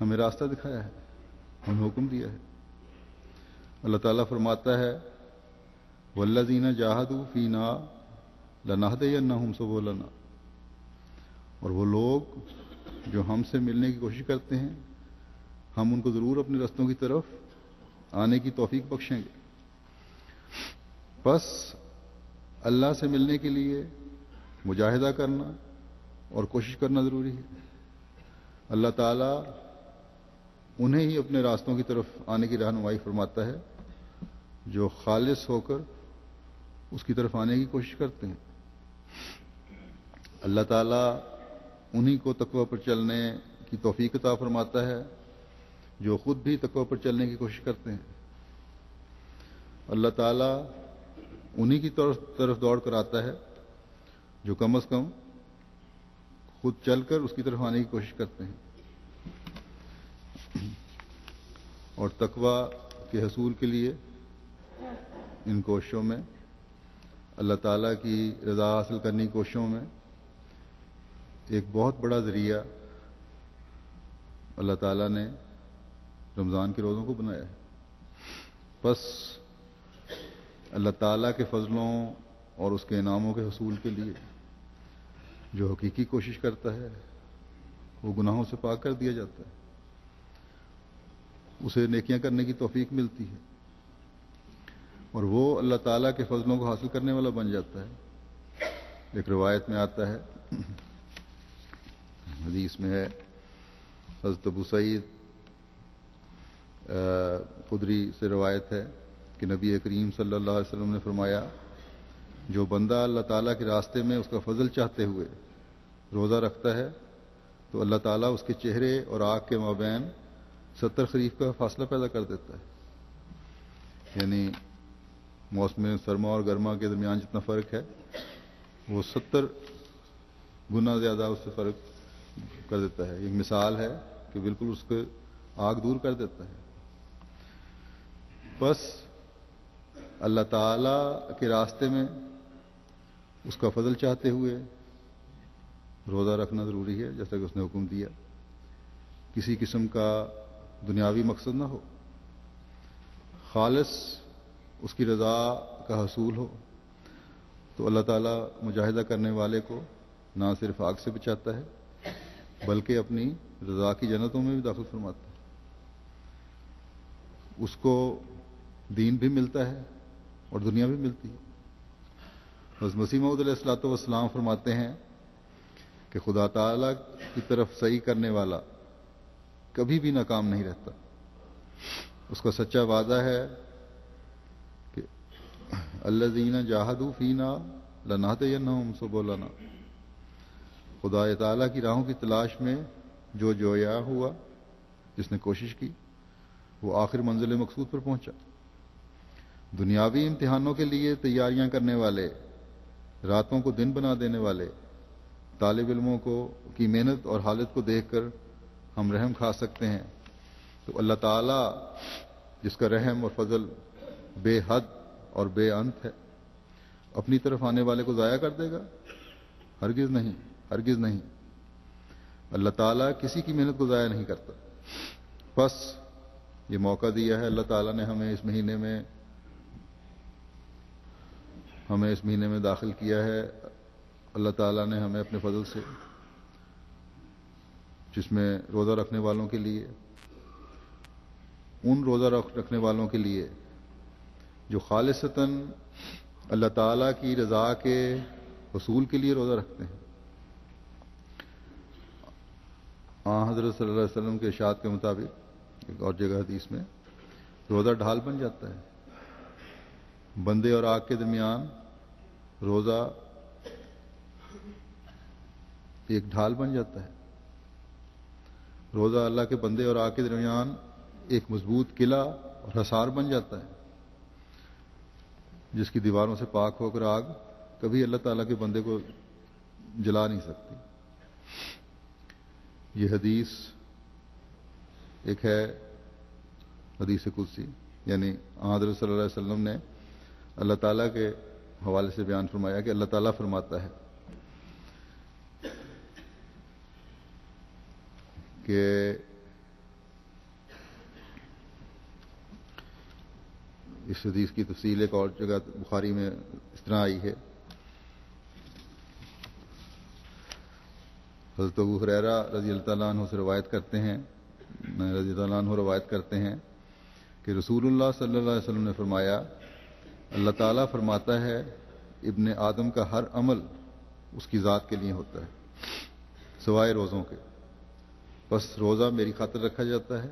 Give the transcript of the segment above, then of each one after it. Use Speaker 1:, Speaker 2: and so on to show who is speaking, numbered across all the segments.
Speaker 1: ہمیں راستہ دکھایا ہے، ہمیں حکم دیا ہے۔ اللہ تعالیٰ فرماتا ہے والذین جاہدوا فینا لنہدینہم سبلنا، اور وہ لوگ جو ہم سے ملنے کی کوشش کرتے ہیں ہم ان کو ضرور اپنے رستوں کی طرف آنے کی توفیق بخشیں گے۔ بس اللہ سے ملنے کے لیے مجاہدہ کرنا اور کوشش کرنا ضروری ہے۔ اللہ تعالیٰ انہیں ہی اپنے راستوں کی طرف آنے کی رہنمائی فرماتا ہے جو خالص ہو کر اس کی طرف آنے کی کوشش کرتے ہیں۔ اللہ تعالیٰ انہی کو تقوی پر چلنے کی توفیق عطا فرماتا ہے جو خود بھی تقوی پر چلنے کی کوشش کرتے ہیں۔ اللہ تعالیٰ انہی کی طرف دوڑ کر آتا ہے جو کم از کم خود چل کر اس کی طرف آنے کی کوشش کرتے ہیں۔ اور تقوی کے حصول کے لیے ان کوششوں میں اللہ تعالیٰ کی رضا حاصل کرنے کی کوششوں میں ایک بہت بڑا ذریعہ اللہ تعالیٰ نے رمضان کے روزوں کو بنایا ہے۔ بس اللہ تعالیٰ کے فضلوں اور اس کے انعاموں کے حصول کے لیے جو حقیقی کوشش کرتا ہے وہ گناہوں سے پاک کر دیا جاتا ہے، اسے نیکیاں کرنے کی توفیق ملتی ہے اور وہ اللہ تعالیٰ کے فضلوں کو حاصل کرنے والا بن جاتا ہے۔ ایک روایت میں آتا ہے، حدیث میں ہے، حضرت ابو سعید خدری سے روایت ہے کہ نبی کریم صلی اللہ علیہ وسلم نے فرمایا جو بندہ اللہ تعالیٰ کے راستے میں اس کا فضل چاہتے ہوئے روزہ رکھتا ہے تو اللہ تعالیٰ اس کے چہرے اور آنکھ کے مابین 70 خریف کا فاصلہ پیدا کر دیتا ہے، یعنی موسم سرما اور گرما کے درمیان جتنا فرق ہے وہ 70 گنا زیادہ اس سے فرق کر دیتا ہے۔ ایک مثال ہے کہ بالکل اس کو آگ دور کر دیتا ہے۔ بس اللہ تعالیٰ کے راستے میں اس کا فضل چاہتے ہوئے روزہ رکھنا ضروری ہے جیسا کہ اس نے حکم دیا، کسی قسم کا دنیاوی مقصد نہ ہو، خالص اس کی رضا کا حصول ہو تو اللہ تعالیٰ مجاہدہ کرنے والے کو نہ صرف آگ سے بچاتا ہے بلکہ اپنی رضا کی جنتوں میں بھی داخل فرماتا ہے۔ اس کو دین بھی ملتا ہے اور دنیا بھی ملتی ہے۔ حضرت مسیح موعود علیہ الصلوۃ والسلام فرماتے ہیں کہ خدا تعالیٰ کی طرف سعی کرنے والا کبھی بھی ناکام نہیں رہتا۔ اس کا سچا وعدہ ہے کہ الذین جاہدوا فینا لنہدینہم سبلنا، خدا تعالیٰ کی راہوں کی تلاش میں جو جویا ہوا، جس نے کوشش کی، وہ آخر منزل مقصود پر پہنچا۔ دنیاوی امتحانوں کے لیے تیاریاں کرنے والے، راتوں کو دن بنا دینے والے طالب علموں کی محنت اور حالت کو دیکھ کر ہم رحم کھا سکتے ہیں تو اللہ تعالیٰ جس کا رحم اور فضل بے حد اور بے انت ہے اپنی طرف آنے والے کو ضائع کر دے گا؟ ہرگز نہیں، ہرگز نہیں۔ اللہ تعالیٰ کسی کی محنت کو ضائع نہیں کرتا۔ بس یہ موقع دیا ہے اللہ تعالیٰ نے ہمیں اس مہینے میں داخل کیا ہے۔ اللہ تعالیٰ نے ہمیں اپنے فضل سے، جس میں روزہ رکھنے والوں کے لیے، ان روزہ رکھنے والوں کے لیے جو خالصتاً اللہ تعالیٰ کی رضا کے حصول کے لیے روزہ رکھتے ہیں، حضرت صلی اللہ علیہ وسلم کے ارشاد کے مطابق ایک اور جگہ حدیث میں روزہ ڈھال بن جاتا ہے۔ بندے اور آگ کے درمیان روزہ ایک ڈھال بن جاتا ہے۔ روزہ اللہ کے بندے اور آگ کے درمیان ایک مضبوط قلعہ اور حصار بن جاتا ہے جس کی دیواروں سے پاک ہو کر آگ کبھی اللہ تعالیٰ کے بندے کو جلا نہیں سکتی۔ یہ حدیث ایک ہے حدیث قدسی، یعنی حضرت صلی اللہ علیہ وسلم نے اللہ تعالیٰ کے حوالے سے بیان فرمایا کہ اللہ تعالیٰ فرماتا ہے کہ اس حدیث کی تفصیل ایک اور جگہ بخاری میں اس طرح آئی ہے. حضرت ابو ہریرہ رضی اللہ تعالیٰ عنہ سے روایت کرتے ہیں کہ رسول اللہ صلی اللہ علیہ وسلم نے فرمایا، اللہ تعالیٰ فرماتا ہے ابن آدم کا ہر عمل اس کی ذات کے لیے ہوتا ہے سوائے روزوں کے، بس روزہ میری خاطر رکھا جاتا ہے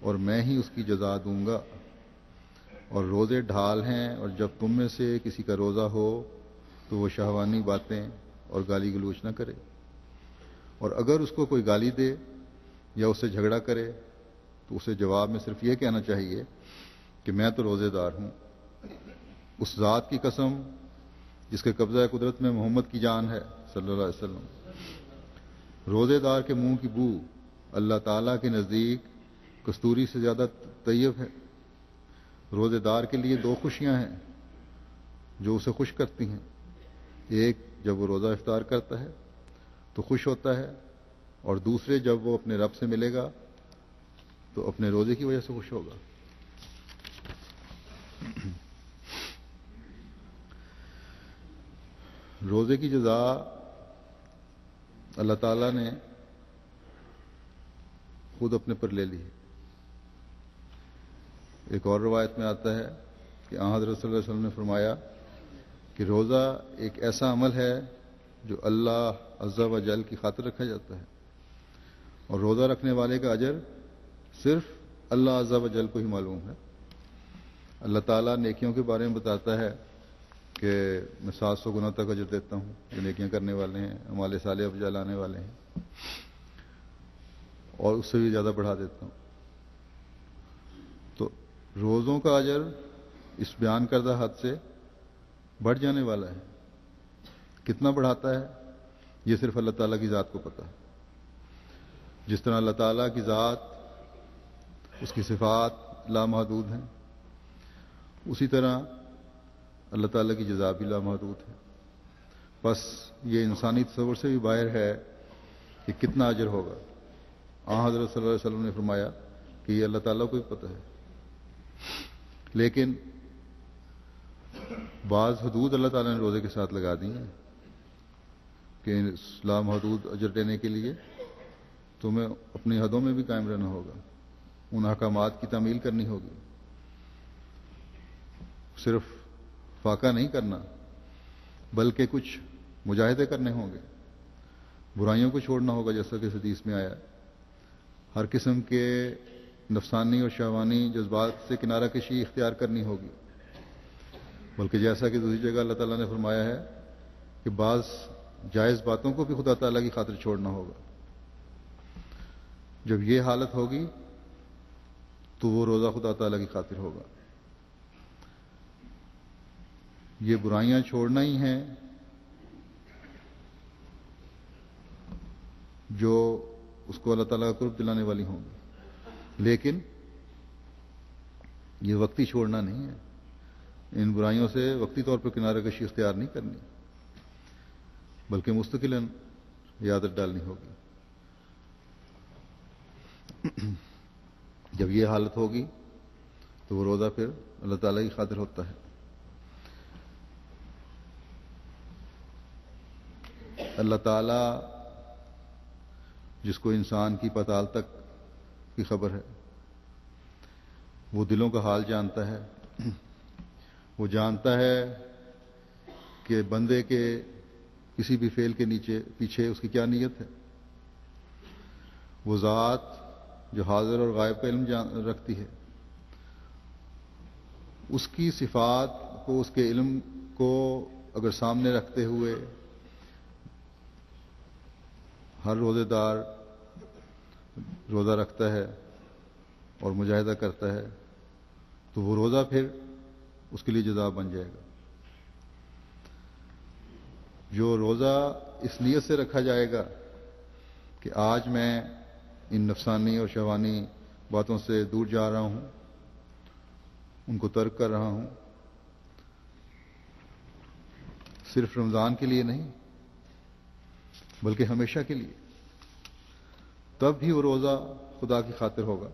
Speaker 1: اور میں ہی اس کی جزا دوں گا. اور روزے ڈھال ہیں، اور جب تم میں سے کسی کا روزہ ہو تو وہ شہوانی باتیں اور گالی گلوچ نہ کرے، اور اگر اس کو کوئی گالی دے یا اس سے جھگڑا کرے تو اسے جواب میں صرف یہ کہنا چاہیے کہ میں تو روزے دار ہوں. اس ذات کی قسم جس کے قبضہ قدرت میں محمد کی جان ہے صلی اللہ علیہ وسلم، روزے دار کے منہ کی بو اللہ تعالیٰ کے نزدیک کستوری سے زیادہ طیب ہے. روزے دار کے لیے دو خوشیاں ہیں جو اسے خوش کرتی ہیں. ایک جب وہ روزہ افطار کرتا ہے تو خوش ہوتا ہے، اور دوسرے جب وہ اپنے رب سے ملے گا تو اپنے روزے کی وجہ سے خوش ہوگا. روزے کی جزا اللہ تعالیٰ نے خود اپنے پر لے لی ہے. ایک اور روایت میں آتا ہے کہ حضرت صلی اللہ علیہ وسلم نے فرمایا کہ روزہ ایک ایسا عمل ہے جو اللہ عز و جل کی خاطر رکھا جاتا ہے، اور روزہ رکھنے والے کا اجر صرف اللہ عز و جل کو ہی معلوم ہے. اللہ تعالیٰ نیکیوں کے بارے میں بتاتا ہے کہ میں 700 گنا تک اجر دیتا ہوں جو نیکیاں کرنے والے ہیں، اعمال صالحہ افضل لانے والے ہیں، اور اس سے بھی زیادہ بڑھا دیتا ہوں. تو روزوں کا اجر اس بیان کردہ حد سے بڑھ جانے والا ہے. کتنا بڑھاتا ہے یہ صرف اللہ تعالیٰ کی ذات کو پتہ ہے. جس طرح اللہ تعالیٰ کی ذات، اس کی صفات لامحدود ہیں، اسی طرح اللہ تعالیٰ کی جزا بھی لامحدود ہے. بس یہ انسانی تصور سے بھی باہر ہے کہ کتنا اجر ہوگا. حضرت صلی اللہ علیہ وسلم نے فرمایا کہ یہ اللہ تعالیٰ کو بھی پتہ ہے، لیکن بعض حدود اللہ تعالیٰ نے روزے کے ساتھ لگا دی ہیں کہ لامحدود اجر دینے کے لیے تمہیں اپنی حدوں میں بھی قائم رہنا ہوگا، ان احکامات کی تعمیل کرنی ہوگی. صرف فاقہ نہیں کرنا بلکہ کچھ مجاہدے کرنے ہوں گے، برائیوں کو چھوڑنا ہوگا جیسا کہ حدیث میں آیا. ہر قسم کے نفسانی اور شہوانی جذبات سے کنارہ کشی اختیار کرنی ہوگی، بلکہ جیسا کہ دوسری جگہ اللہ تعالیٰ نے فرمایا ہے کہ بعض جائز باتوں کو بھی خدا تعالیٰ کی خاطر چھوڑنا ہوگا. جب یہ حالت ہوگی تو وہ روزہ خدا تعالیٰ کی خاطر ہوگا. یہ برائیاں چھوڑنا ہی ہیں جو اس کو اللہ تعالیٰ کا قرب دلانے والی ہوں گی، لیکن یہ وقتی چھوڑنا نہیں ہے. ان برائیوں سے وقتی طور پر کنارہ کشی اختیار نہیں کرنی، بلکہ مستقلاً یہ عادت ڈالنی ہوگی. جب یہ حالت ہوگی تو وہ روزہ پھر اللہ تعالیٰ کی خاطر ہوتا ہے. اللہ تعالیٰ جس کو انسان کی پتال تک کی خبر ہے، وہ دلوں کا حال جانتا ہے. وہ جانتا ہے کہ بندے کے کسی بھی فعل کے پیچھے اس کی کیا نیت ہے. وہ ذات جو حاضر اور غائب کا علم رکھتی ہے، اس کی صفات کو، اس کے علم کو اگر سامنے رکھتے ہوئے ہر روزے دار روزہ رکھتا ہے اور مجاہدہ کرتا ہے تو وہ روزہ پھر اس کے لیے جزا بن جائے گا. جو روزہ اس نیت سے رکھا جائے گا کہ آج میں ان نفسانی اور شہوانی باتوں سے دور جا رہا ہوں، ان کو ترک کر رہا ہوں، صرف رمضان کے لیے نہیں بلکہ ہمیشہ کے لیے، تب بھی وہ روزہ خدا کی خاطر ہوگا.